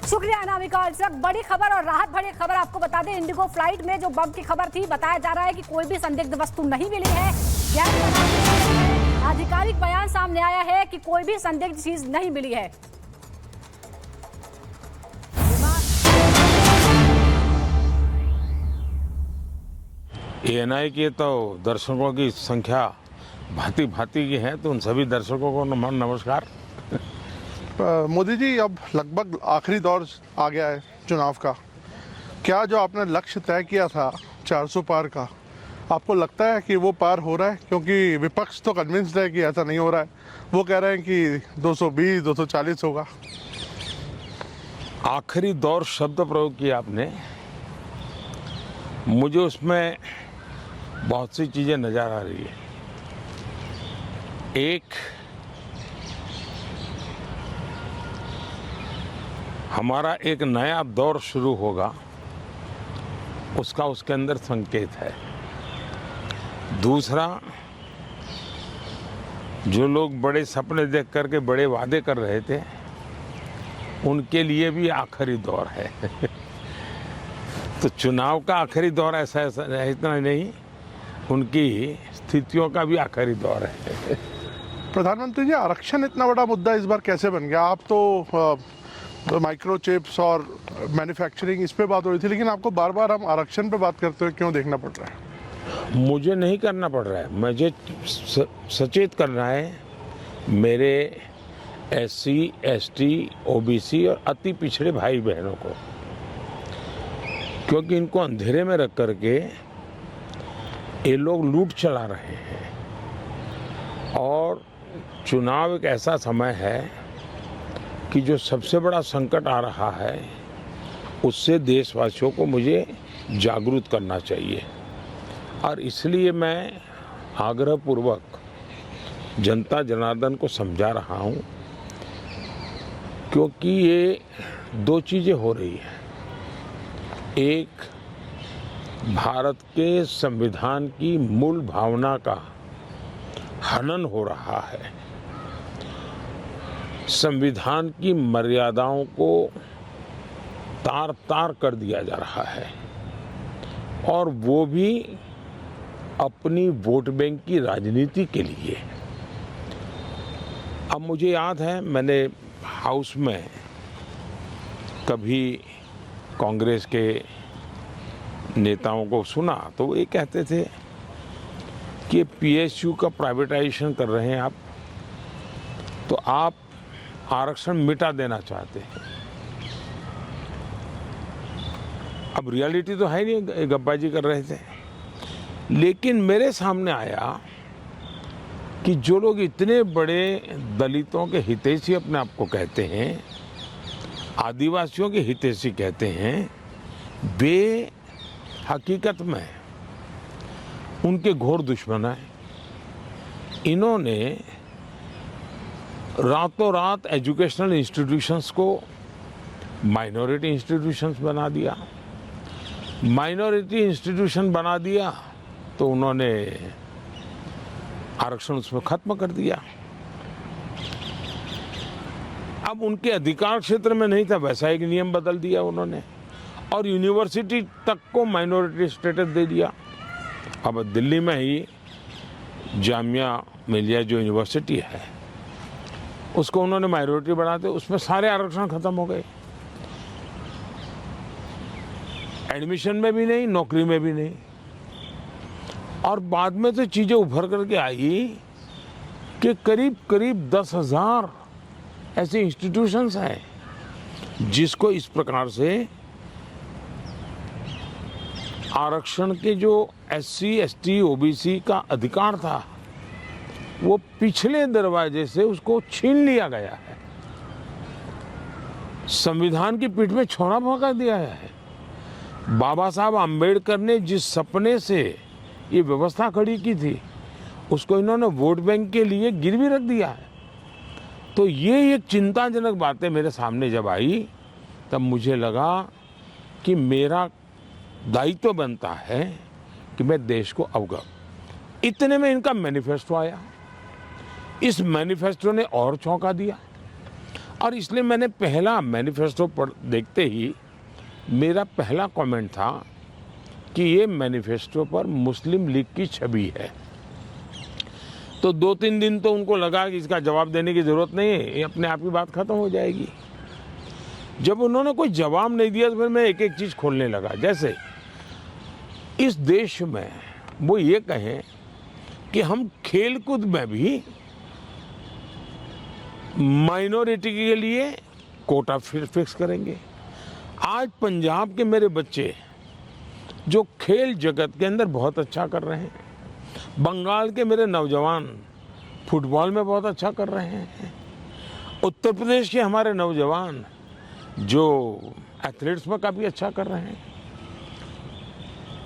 शुक्रिया अनामिका। इस वक्त बड़ी खबर और राहत भरी खबर आपको बता दें, इंडिगो फ्लाइट में जो बम की खबर थी, बताया जा रहा है कि कोई भी संदिग्ध वस्तु नहीं मिली है। आधिकारिक बयान सामने आया है कि कोई भी संदिग्ध चीज नहीं मिली है। एएनआई के तो दर्शकों की संख्या भांति भांति की है, तो उन सभी दर्शकों को नमस्कार। मोदी जी, अब लगभग आखिरी दौर आ गया है चुनाव का। क्या जो आपने लक्ष्य तय किया था 400 पार का, आपको लगता है कि वो पार हो रहा है? क्योंकि विपक्ष तो कन्विंस्ड है कि ऐसा नहीं हो रहा है। वो कह रहे हैं कि 220 240 होगा। आखिरी दौर शब्द प्रयोग किया आपने, मुझे उसमें बहुत सी चीजें नजर आ रही है। एक, हमारा एक नया दौर शुरू होगा, उसका उसके अंदर संकेत है। दूसरा, जो लोग बड़े सपने देख करके बड़े वादे कर रहे थे, उनके लिए भी आखिरी दौर है। तो चुनाव का आखिरी दौर ऐसा इतना नहीं, उनकी स्थितियों का भी आखिरी दौर है। प्रधानमंत्री जी, आरक्षण इतना बड़ा मुद्दा इस बार कैसे बन गया? आप तो माइक्रोचिप्स और मैन्युफैक्चरिंग इस पे बात हो रही थी, लेकिन आपको बार बार हम आरक्षण पे बात करते हुए क्यों देखना पड़ रहा है? मुझे नहीं करना पड़ रहा है, मुझे सचेत करना है मेरे SC, ST, OBC और अति पिछड़े भाई बहनों को, क्योंकि इनको अंधेरे में रख करके ये लोग लूट चला रहे हैं। और चुनाव एक ऐसा समय है कि जो सबसे बड़ा संकट आ रहा है, उससे देशवासियों को मुझे जागरूक करना चाहिए। और इसलिए मैं आग्रहपूर्वक जनता जनार्दन को समझा रहा हूँ, क्योंकि ये दो चीज़ें हो रही हैं। एक, भारत के संविधान की मूल भावना का हनन हो रहा है, संविधान की मर्यादाओं को तार तार कर दिया जा रहा है, और वो भी अपनी वोट बैंक की राजनीति के लिए। अब मुझे याद है, मैंने हाउस में कभी कांग्रेस के नेताओं को सुना, तो वो ये कहते थे कि PSU का प्राइवेटाइजेशन कर रहे हैं आप, तो आप आरक्षण मिटा देना चाहते हैं। अब रियलिटी तो है नहीं, गप्पाजी कर रहे थे। लेकिन मेरे सामने आया कि जो लोग इतने बड़े दलितों के हितैषी अपने आप को कहते हैं, आदिवासियों के हितैषी कहते हैं, वे हकीकत में उनके घोर दुश्मन हैं। इन्होंने रातों रात एजुकेशनल इंस्टीट्यूशंस को माइनॉरिटी इंस्टीट्यूशंस बना दिया। माइनॉरिटी इंस्टीट्यूशन बना दिया तो उन्होंने आरक्षण उसमें खत्म कर दिया। अब उनके अधिकार क्षेत्र में नहीं था, वैसा एक नियम बदल दिया उन्होंने, और यूनिवर्सिटी तक को माइनॉरिटी स्टेटस दे दिया। अब दिल्ली में ही जामिया मिलिया जो यूनिवर्सिटी है, उसको उन्होंने माइनॉरिटी बना दिया, उसमें सारे आरक्षण खत्म हो गए। एडमिशन में भी नहीं, नौकरी में भी नहीं। और बाद में तो चीजें उभर करके आई कि करीब करीब 10,000 ऐसे इंस्टीट्यूशंस हैं जिसको इस प्रकार से आरक्षण के जो SC, ST, OBC का अधिकार था, वो पिछले दरवाजे से उसको छीन लिया गया है, संविधान की पीठ में छोड़ा भोंका दिया है। बाबा साहब आम्बेडकर ने जिस सपने से ये व्यवस्था खड़ी की थी, उसको इन्होंने वोट बैंक के लिए गिरवी रख दिया है। तो ये एक चिंताजनक बातें मेरे सामने जब आई, तब मुझे लगा कि मेरा दायित्व बनता है कि मैं देश को अवगत। इतने में इनका मैनिफेस्टो आया। इस मैनिफेस्टो ने और चौंका दिया। और इसलिए मैंने पहला मैनिफेस्टो देखते ही मेरा पहला कमेंट था कि ये मैनिफेस्टो पर मुस्लिम लीग की छवि है। तो 2-3 दिन तो उनको लगा कि इसका जवाब देने की ज़रूरत नहीं है, ये अपने आप ही बात खत्म हो जाएगी। जब उन्होंने कोई जवाब नहीं दिया तो फिर मैं एक एक चीज़ खोलने लगा। जैसे इस देश में वो ये कहें कि हम खेलकूद में भी माइनॉरिटी के लिए कोटा फिक्स करेंगे। आज पंजाब के मेरे बच्चे जो खेल जगत के अंदर बहुत अच्छा कर रहे हैं, बंगाल के मेरे नौजवान फुटबॉल में बहुत अच्छा कर रहे हैं, उत्तर प्रदेश के हमारे नौजवान जो एथलीट्स में काफ़ी अच्छा कर रहे हैं,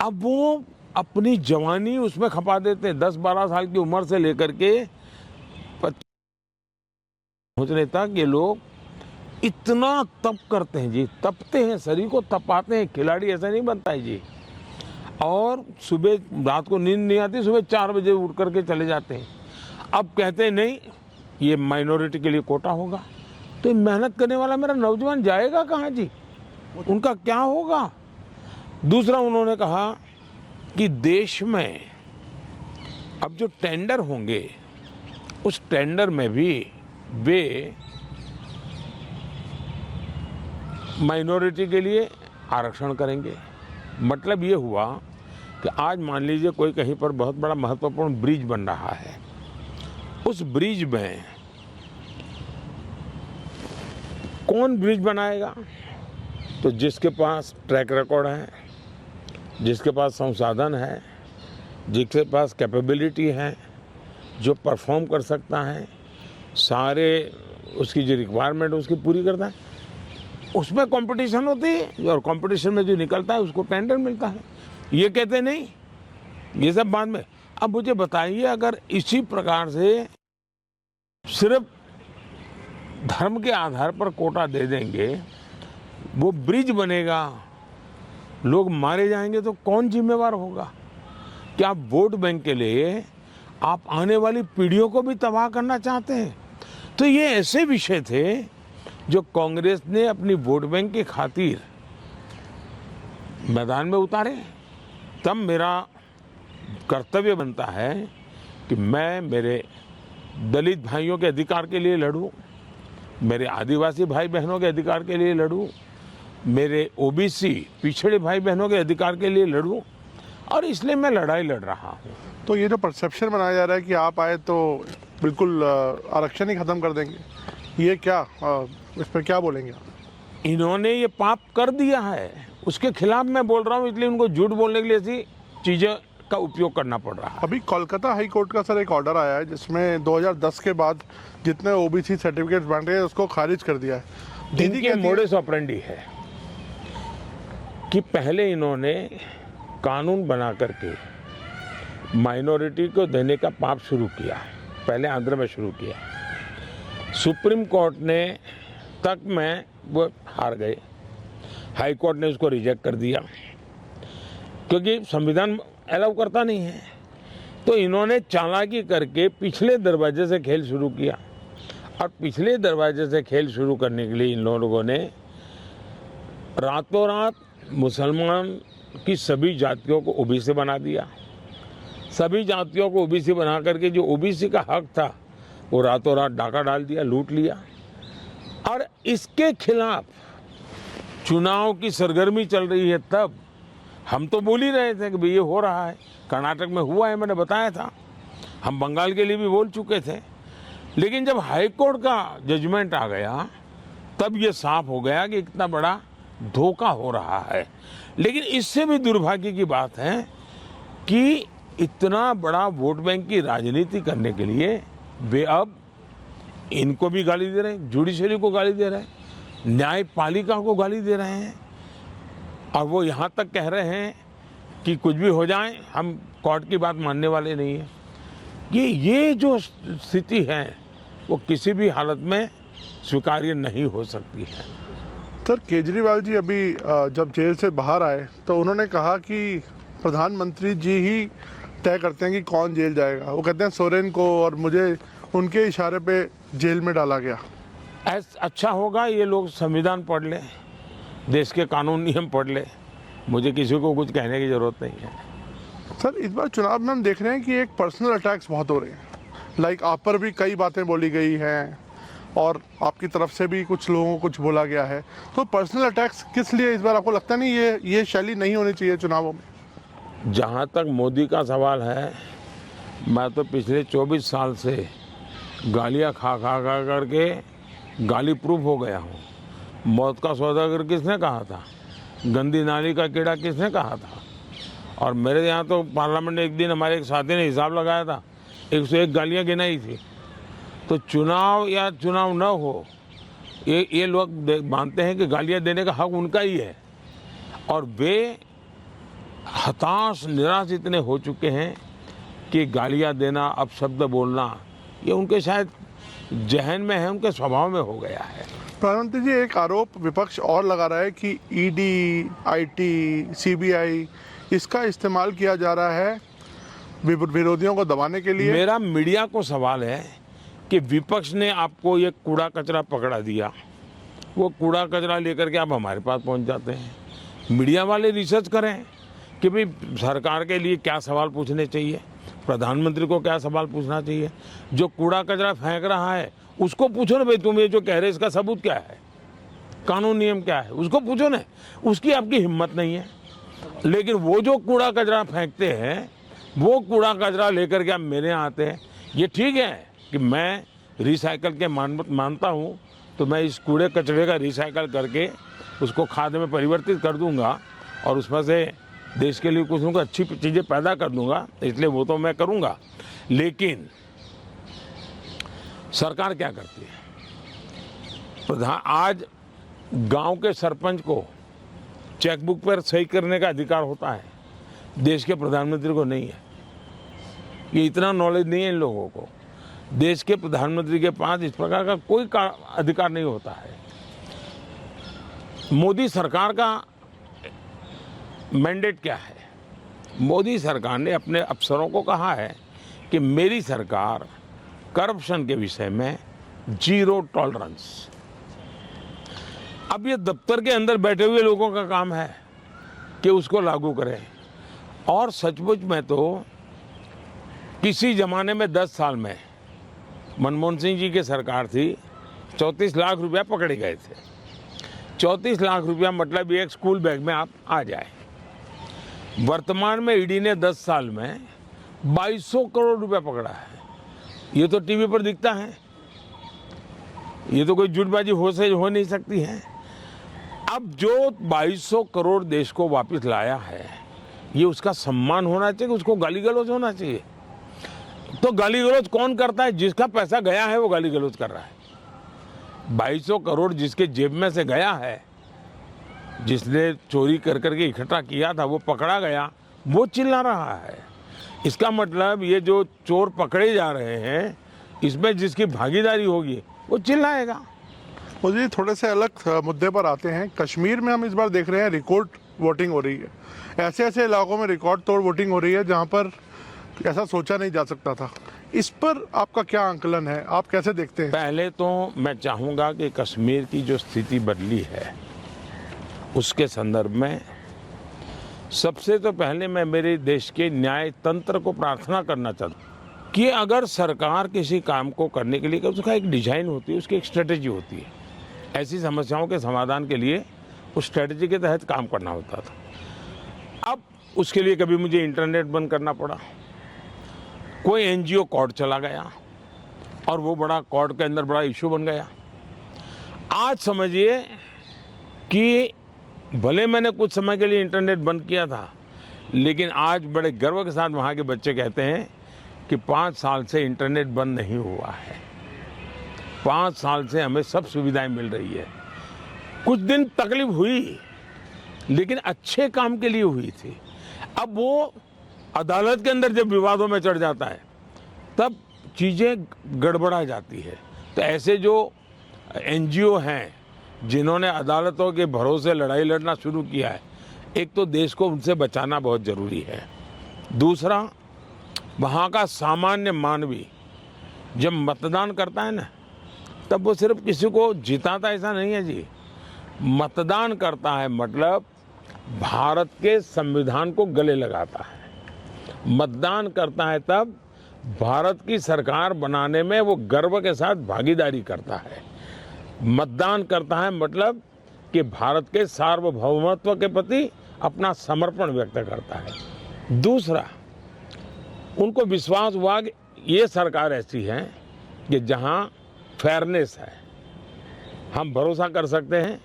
अब वो अपनी जवानी उसमें खपा देते हैं। 10-12 साल की उम्र से लेकर के पहुँचने तक ये लोग इतना तप करते हैं जी, तपते हैं, शरीर को तपाते हैं। खिलाड़ी ऐसा नहीं बनता है जी। और सुबह रात को नींद नहीं आती, सुबह 4 बजे उठ करके चले जाते हैं। अब कहते हैं नहीं ये माइनॉरिटी के लिए कोटा होगा, तो ये मेहनत करने वाला मेरा नौजवान जाएगा कहाँ जी, उनका क्या होगा। दूसरा उन्होंने कहा कि देश में अब जो टेंडर होंगे उस टेंडर में भी वे माइनॉरिटी के लिए आरक्षण करेंगे। मतलब ये हुआ कि आज मान लीजिए कोई कहीं पर बहुत बड़ा महत्वपूर्ण ब्रिज बन रहा है, उस ब्रिज में कौन ब्रिज बनाएगा, तो जिसके पास ट्रैक रिकॉर्ड है, जिसके पास संसाधन है, जिसके पास कैपेबिलिटी है, जो परफॉर्म कर सकता है, सारे उसकी जो रिक्वायरमेंट उसकी पूरी करता है, उसमें कंपटीशन होती है और कंपटीशन में जो निकलता है उसको टेंडर मिलता है। ये कहते नहीं, ये सब बाद में। अब मुझे बताइए, अगर इसी प्रकार से सिर्फ धर्म के आधार पर कोटा दे देंगे, वो ब्रिज बनेगा, लोग मारे जाएंगे, तो कौन जिम्मेवार होगा? क्या आप वोट बैंक के लिए आप आने वाली पीढ़ियों को भी तबाह करना चाहते हैं? तो ये ऐसे विषय थे जो कांग्रेस ने अपनी वोट बैंक की खातिर मैदान में उतारे। तब मेरा कर्तव्य बनता है कि मैं मेरे दलित भाइयों के अधिकार के लिए लड़ूं, मेरे आदिवासी भाई बहनों के अधिकार के लिए लड़ूं, मेरे ओबीसी पिछड़े भाई बहनों के अधिकार के लिए लड़ूं, और इसलिए मैं लड़ाई लड़ रहा हूं। तो ये जो परसेप्शन बनाया जा रहा है कि आप आए तो बिल्कुल आरक्षण ही खत्म कर देंगे, ये क्या, इस पर क्या बोलेंगे आप? इन्होंने ये पाप कर दिया है, उसके खिलाफ मैं बोल रहा हूँ, इसलिए उनको झूठ बोलने के लिए ऐसी चीज़ें का उपयोग करना पड़ रहा है। अभी कोलकाता हाई कोर्ट का सर एक ऑर्डर आया है जिसमें 2010 के बाद जितने ओबीसी सर्टिफिकेट्स बन रहे हैं उसको खारिज कर दिया है। दीदी इनके मोडस ऑपरेंडी है कि पहले इन्होंने कानून बना करके माइनॉरिटी को देने का पाप शुरू किया, पहले आंध्र में शुरू किया। सुप्रीम कोर्ट ने तक में वो हार गए, हाई कोर्ट ने उसको रिजेक्ट कर दिया क्योंकि संविधान अलाउ करता नहीं है। तो इन्होंने चालाकी करके पिछले दरवाजे से खेल शुरू किया, और पिछले दरवाजे से खेल शुरू करने के लिए इन लोगों ने रातों रात मुसलमान की सभी जातियों को ओबीसी बना दिया। सभी जातियों को ओबीसी बना करके जो ओबीसी का हक था वो रातों रात डाका डाल दिया, लूट लिया। और इसके खिलाफ चुनाव की सरगर्मी चल रही है। तब हम तो बोल ही रहे थे कि भाई ये हो रहा है, कर्नाटक में हुआ है, मैंने बताया था, हम बंगाल के लिए भी बोल चुके थे। लेकिन जब हाई कोर्ट का जजमेंट आ गया तब ये साफ हो गया कि इतना बड़ा धोखा हो रहा है। लेकिन इससे भी दुर्भाग्य की बात है कि इतना बड़ा वोट बैंक की राजनीति करने के लिए वे अब इनको भी गाली दे रहे हैं, जुडिशरी को गाली दे रहे हैं, न्यायपालिका को गाली दे रहे हैं, और वो यहाँ तक कह रहे हैं कि कुछ भी हो जाए हम कोर्ट की बात मानने वाले नहीं हैं। ये जो स्थिति है वो किसी भी हालत में स्वीकार्य नहीं हो सकती है। सर केजरीवाल जी अभी जब जेल से बाहर आए तो उन्होंने कहा कि प्रधानमंत्री जी ही तय करते हैं कि कौन जेल जाएगा। वो कहते हैं सोरेन को और मुझे उनके इशारे पे जेल में डाला गया। अच्छा होगा ये लोग संविधान पढ़ ले, देश के कानून नियम पढ़ ले, मुझे किसी को कुछ कहने की जरूरत नहीं है। सर इस बार चुनाव में हम देख रहे हैं कि एक पर्सनल अटैक्स बहुत हो रहे हैं, लाइक आप पर भी कई बातें बोली गई हैं और आपकी तरफ से भी कुछ लोगों को कुछ बोला गया है, तो पर्सनल अटैक्स किस लिए इस बार आपको लगता नहीं ये शैली नहीं होनी चाहिए चुनावों में? जहाँ तक मोदी का सवाल है, मैं तो पिछले 24 साल से गालियाँ खा करके गाली प्रूफ हो गया हूँ। मौत का सौदागर किसने कहा था? गंदी नाली का कीड़ा किसने कहा था? और मेरे यहाँ तो पार्लियामेंट में एक दिन हमारे एक साथी ने हिसाब लगाया था, 101 गालियाँ गिनाई थी। तो चुनाव या चुनाव न हो, ये लोग मानते हैं कि गालियाँ देने का हक उनका ही है, और वे हताश निराश इतने हो चुके हैं कि गालियाँ देना, अपशब्द बोलना, ये उनके शायद जहन में है, उनके स्वभाव में हो गया है। प्रधानमंत्री जी, एक आरोप विपक्ष और लगा रहा है कि ईडी, आईटी, सीबीआई इसका इस्तेमाल किया जा रहा है विरोधियों को दबाने के लिए। मेरा मीडिया को सवाल है कि विपक्ष ने आपको ये कूड़ा कचरा पकड़ा दिया, वो कूड़ा कचरा लेकर के आप हमारे पास पहुंच जाते हैं। मीडिया वाले रिसर्च करें कि भाई सरकार के लिए क्या सवाल पूछने चाहिए, प्रधानमंत्री को क्या सवाल पूछना चाहिए। जो कूड़ा कचरा फेंक रहा है उसको पूछो ना, भाई तुम ये जो कह रहे इसका सबूत क्या है, कानून नियम क्या है, उसको पूछो ना। उसकी आपकी हिम्मत नहीं है। लेकिन वो जो कूड़ा कचरा फेंकते हैं, वो कूड़ा कचरा लेकर के आप मेरे यहाँ आते हैं। ये ठीक है कि मैं रिसाइकल के मानता हूँ, तो मैं इस कूड़े कचरे का रिसाइकल करके उसको खाद में परिवर्तित कर दूंगा और उसमें से देश के लिए कुछ न कुछ अच्छी चीज़ें पैदा कर दूंगा, इसलिए वो तो मैं करूंगा। लेकिन सरकार क्या करती है? आज गांव के सरपंच को चेकबुक पर सही करने का अधिकार होता है, देश के प्रधानमंत्री को नहीं है। ये इतना नॉलेज नहीं है इन लोगों को। देश के प्रधानमंत्री के पास इस प्रकार का कोई अधिकार नहीं होता है। मोदी सरकार का मैंडेट क्या है? मोदी सरकार ने अपने अफसरों को कहा है कि मेरी सरकार करप्शन के विषय में जीरो टॉलरेंस। अब ये दफ्तर के अंदर बैठे हुए लोगों का काम है कि उसको लागू करें। और सचमुच में तो किसी जमाने में 10 साल में मनमोहन सिंह जी की सरकार थी, 34 लाख रुपया पकड़े गए थे। 34 लाख रुपया मतलब एक स्कूल बैग में आप आ जाए। वर्तमान में ईडी ने 10 साल में 2200 करोड़ रुपया पकड़ा है। ये तो टीवी पर दिखता है, ये तो कोई झूठबाजी हो नहीं सकती है। अब जो 2200 करोड़ देश को वापस लाया है, ये उसका सम्मान होना चाहिए, उसको गाली गलौज होना चाहिए। तो गाली गलौज कौन करता है? जिसका पैसा गया है वो गाली गलौज कर रहा है। 2200 करोड़ जिसके जेब में से गया है, जिसने चोरी कर करके इकट्ठा किया था, वो पकड़ा गया, वो चिल्ला रहा है। इसका मतलब ये जो चोर पकड़े जा रहे हैं, इसमें जिसकी भागीदारी होगी वो चिल्लाएगा। मुझे थोड़े से अलग मुद्दे पर आते हैं। कश्मीर में हम इस बार देख रहे हैं रिकॉर्ड वोटिंग हो रही है। ऐसे ऐसे इलाकों में रिकॉर्ड तोड़ वोटिंग हो रही है जहां पर ऐसा सोचा नहीं जा सकता था। इस पर आपका क्या आंकलन है, आप कैसे देखते हैं? पहले तो मैं चाहूँगा कि कश्मीर की जो स्थिति बदली है उसके संदर्भ में सबसे तो पहले मैं मेरे देश के न्याय तंत्र को प्रार्थना करना चाहता हूँ कि अगर सरकार किसी काम को करने के लिए, उसका एक डिजाइन होती है, उसकी एक स्ट्रेटेजी होती है। ऐसी समस्याओं के समाधान के लिए उस स्ट्रेटेजी के तहत काम करना होता था। अब उसके लिए कभी मुझे इंटरनेट बंद करना पड़ा, कोई एनजीओ कोर्ट चला गया और वो बड़ा कोर्ट के अंदर बड़ा इशू बन गया। आज समझिए कि भले मैंने कुछ समय के लिए इंटरनेट बंद किया था, लेकिन आज बड़े गर्व के साथ वहाँ के बच्चे कहते हैं कि 5 साल से इंटरनेट बंद नहीं हुआ है, 5 साल से हमें सब सुविधाएं मिल रही है। कुछ दिन तकलीफ हुई, लेकिन अच्छे काम के लिए हुई थी। अब वो अदालत के अंदर जब विवादों में चढ़ जाता है, तब चीज़ें गड़बड़ा जाती है। तो ऐसे जो एनजीओ हैं जिन्होंने अदालतों के भरोसे लड़ाई लड़ना शुरू किया है, एक तो देश को उनसे बचाना बहुत ज़रूरी है। दूसरा, वहाँ का सामान्य मानवी जब मतदान करता है ना, तब वो सिर्फ किसी को जिताता ऐसा नहीं है जी, मतदान करता है, मतलब भारत के संविधान को गले लगाता है। मतदान करता है तब भारत की सरकार बनाने में वो गर्व के साथ भागीदारी करता है। मतदान करता है मतलब कि भारत के सार्वभौमत्व के प्रति अपना समर्पण व्यक्त करता है। दूसरा, उनको विश्वास हुआ कि ये सरकार ऐसी है कि जहां फेयरनेस है, हम भरोसा कर सकते हैं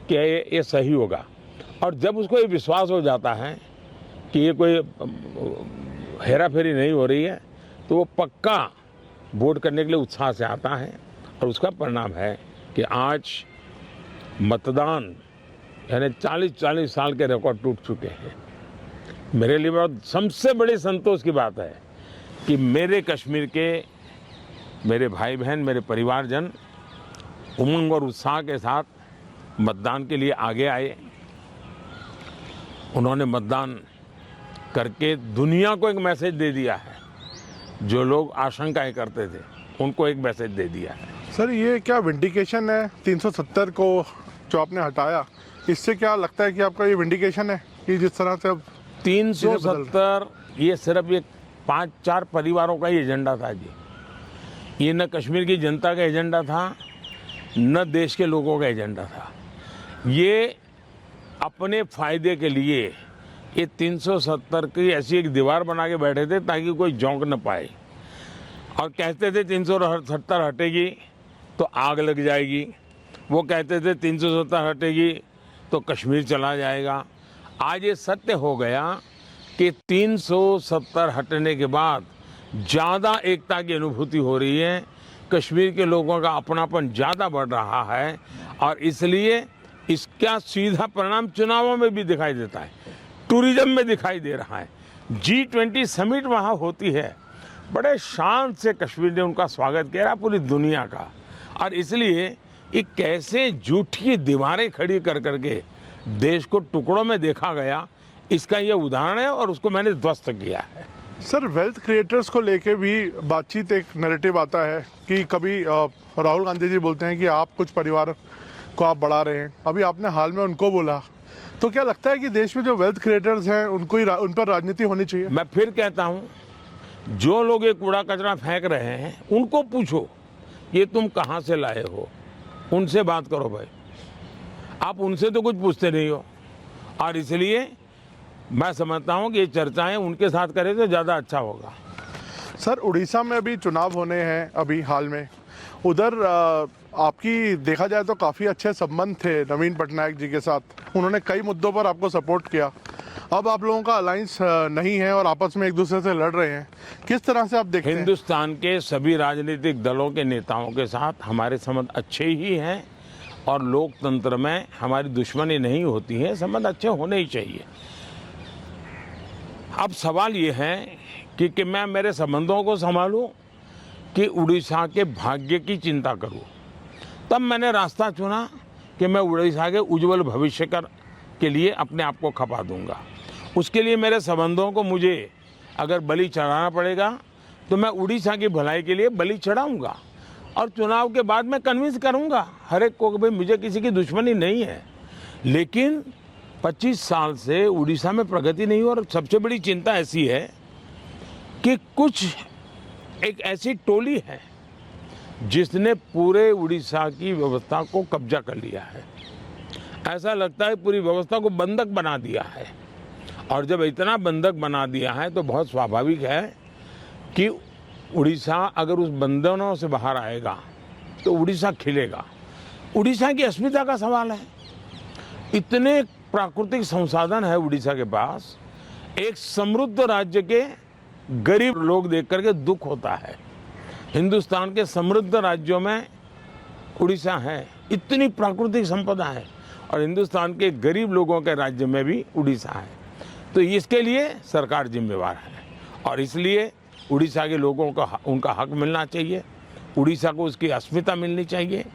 कि ये सही होगा। और जब उसको ये विश्वास हो जाता है कि ये कोई हेरा फेरी नहीं हो रही है, तो वो पक्का वोट करने के लिए उत्साह से आता है। और उसका परिणाम है कि आज मतदान यानी 40-40 साल के रिकॉर्ड टूट चुके हैं। मेरे लिए बहुत सबसे बड़ी संतोष की बात है कि मेरे कश्मीर के मेरे भाई बहन, मेरे परिवारजन उमंग और उत्साह के साथ मतदान के लिए आगे आए। उन्होंने मतदान करके दुनिया को एक मैसेज दे दिया है। जो लोग आशंकाएं करते थे उनको एक मैसेज दे दिया है। सर, ये क्या विंडिकेशन है 370 को जो आपने हटाया, इससे क्या लगता है कि आपका ये विंडिकेशन है कि जिस तरह से अब 370 ये सिर्फ एक 5-4 परिवारों का ही एजेंडा था जी। ये न कश्मीर की जनता का एजेंडा था, न देश के लोगों का एजेंडा था। ये अपने फायदे के लिए ये 370 की ऐसी एक दीवार बना के बैठे थे ताकि कोई झोंक न पाए। और कहते थे 370 हटेगी तो आग लग जाएगी, वो कहते थे 370 हटेगी तो कश्मीर चला जाएगा। आज ये सत्य हो गया कि 370 हटने के बाद ज़्यादा एकता की अनुभूति हो रही है, कश्मीर के लोगों का अपनापन ज़्यादा बढ़ रहा है। और इसलिए इसका सीधा परिणाम चुनावों में भी दिखाई देता है, टूरिज्म में दिखाई दे रहा है। G20 समिट वहाँ होती है, बड़े शान से कश्मीर ने उनका स्वागत किया पूरी दुनिया का। और इसलिए ये कैसे झूठी दीवारें खड़ी कर करके देश को टुकड़ों में देखा गया, इसका ये उदाहरण है और उसको मैंने ध्वस्त किया है। सर, वेल्थ क्रिएटर्स को लेके भी बातचीत, एक नैरेटिव आता है कि कभी राहुल गांधी जी बोलते हैं कि आप कुछ परिवार को आप बढ़ा रहे हैं, अभी आपने हाल में उनको बोला, तो क्या लगता है कि देश में जो वेल्थ क्रिएटर्स हैं उनको ही उन पर राजनीति होनी चाहिए? मैं फिर कहता हूँ, जो लोग ये कूड़ा कचरा फेंक रहे हैं उनको पूछो ये तुम कहाँ से लाए हो, उनसे बात करो भाई। आप उनसे तो कुछ पूछते नहीं हो। और इसलिए मैं समझता हूँ कि ये चर्चाएं उनके साथ करें तो ज़्यादा अच्छा होगा। सर, उड़ीसा में अभी चुनाव होने हैं अभी हाल में, उधर आपकी देखा जाए तो काफ़ी अच्छे संबंध थे नवीन पटनायक जी के साथ, उन्होंने कई मुद्दों पर आपको सपोर्ट किया। अब आप लोगों का अलायंस नहीं है और आपस में एक दूसरे से लड़ रहे हैं, किस तरह से आप देखते हैं? हिंदुस्तान के सभी राजनीतिक दलों के नेताओं के साथ हमारे संबंध अच्छे ही हैं और लोकतंत्र में हमारी दुश्मनी नहीं होती है, संबंध अच्छे होने ही चाहिए। अब सवाल ये है कि मैं मेरे संबंधों को संभालूं कि उड़ीसा के भाग्य की चिंता करूं। तब मैंने रास्ता चुना कि मैं उड़ीसा के उज्जवल भविष्य के लिए अपने आप को खपा दूंगा। उसके लिए मेरे संबंधों को मुझे अगर बलि चढ़ाना पड़ेगा तो मैं उड़ीसा की भलाई के लिए बलि चढ़ाऊंगा। और चुनाव के बाद मैं कन्विंस करूंगा हर एक को कि भाई मुझे किसी की दुश्मनी नहीं है, लेकिन 25 साल से उड़ीसा में प्रगति नहीं हो। और सबसे बड़ी चिंता ऐसी है कि कुछ एक ऐसी टोली है जिसने पूरे उड़ीसा की व्यवस्था को कब्जा कर लिया है। ऐसा लगता है पूरी व्यवस्था को बंधक बना दिया है। और जब इतना बंधक बना दिया है तो बहुत स्वाभाविक है कि उड़ीसा अगर उस बंधनों से बाहर आएगा तो उड़ीसा खिलेगा। उड़ीसा की अस्मिता का सवाल है। इतने प्राकृतिक संसाधन है उड़ीसा के पास, एक समृद्ध राज्य के गरीब लोग देख करके दुख होता है। हिंदुस्तान के समृद्ध राज्यों में उड़ीसा है, इतनी प्राकृतिक संपदा है, और हिंदुस्तान के गरीब लोगों के राज्य में भी उड़ीसा है। तो इसके लिए सरकार जिम्मेवार है और इसलिए उड़ीसा के लोगों को उनका हक मिलना चाहिए, उड़ीसा को उसकी अस्मिता मिलनी चाहिए।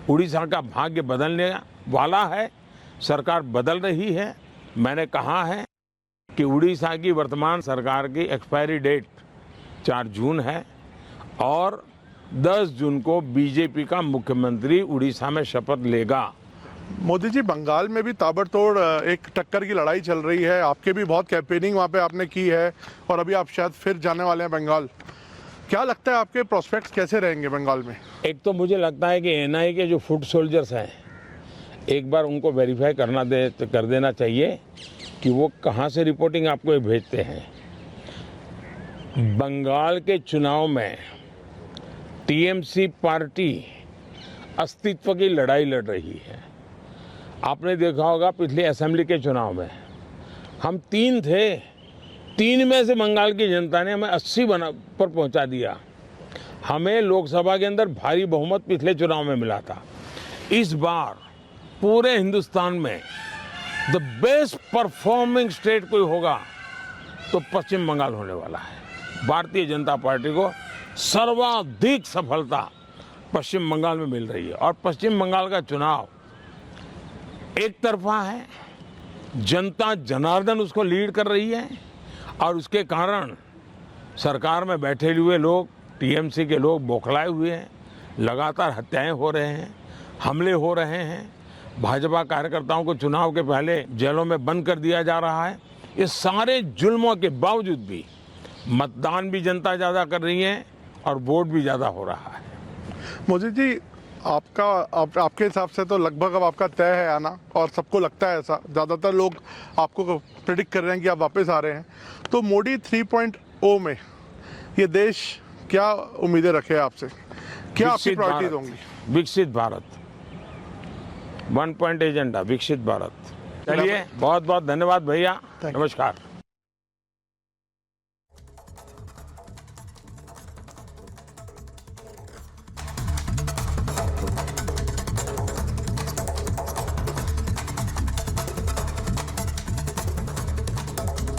उड़ीसा का भाग्य बदलने वाला है, सरकार बदल रही है। मैंने कहा है कि उड़ीसा की वर्तमान सरकार की एक्सपायरी डेट 4 जून है और 10 जून को बीजेपी का मुख्यमंत्री उड़ीसा में शपथ लेगा। मोदी जी, बंगाल में भी ताबड़तोड़ एक टक्कर की लड़ाई चल रही है। आपके भी बहुत कैंपेनिंग वहाँ पे आपने की है और अभी आप शायद फिर जाने वाले हैं बंगाल। क्या लगता है आपके प्रोस्पेक्ट्स कैसे रहेंगे बंगाल में? एक तो मुझे लगता है कि एनआईए के जो फुट सोल्जर्स हैं, एक बार उनको वेरीफाई कर देना चाहिए कि वो कहाँ से रिपोर्टिंग आपको भेजते हैं। बंगाल के चुनाव में टीएमसी पार्टी अस्तित्व की लड़ाई लड़ रही है। आपने देखा होगा पिछले असेंबली के चुनाव में हम 3 थे, 3 में से बंगाल की जनता ने हमें 80 पर पहुंचा दिया। हमें लोकसभा के अंदर भारी बहुमत पिछले चुनाव में मिला था। इस बार पूरे हिंदुस्तान में द बेस्ट परफॉर्मिंग स्टेट कोई होगा तो पश्चिम बंगाल होने वाला है। भारतीय जनता पार्टी को सर्वाधिक सफलता पश्चिम बंगाल में मिल रही है और पश्चिम बंगाल का चुनाव एक तरफा है, जनता जनार्दन उसको लीड कर रही है और उसके कारण सरकार में बैठे हुए लोग, टीएमसी के लोग बौखलाए हुए हैं। लगातार हत्याएं हो रहे हैं, हमले हो रहे हैं, भाजपा कार्यकर्ताओं को चुनाव के पहले जेलों में बंद कर दिया जा रहा है। ये सारे जुल्मों के बावजूद भी मतदान भी जनता ज़्यादा कर रही है और वोट भी ज़्यादा हो रहा है। मोदी जी, आपके हिसाब से तो लगभग अब आपका तय है आना और सबको लगता है ऐसा। ज़्यादातर लोग आपको प्रेडिक्ट कर रहे हैं कि आप वापस आ रहे हैं। तो मोदी 3.0 में ये देश क्या उम्मीदें रखे आपसे? क्या आपकी प्रायोरिटीज होंगी? विकसित भारत, 1 पॉइंट एजेंडा, विकसित भारत। चलिए, बहुत बहुत धन्यवाद भैया, नमस्कार।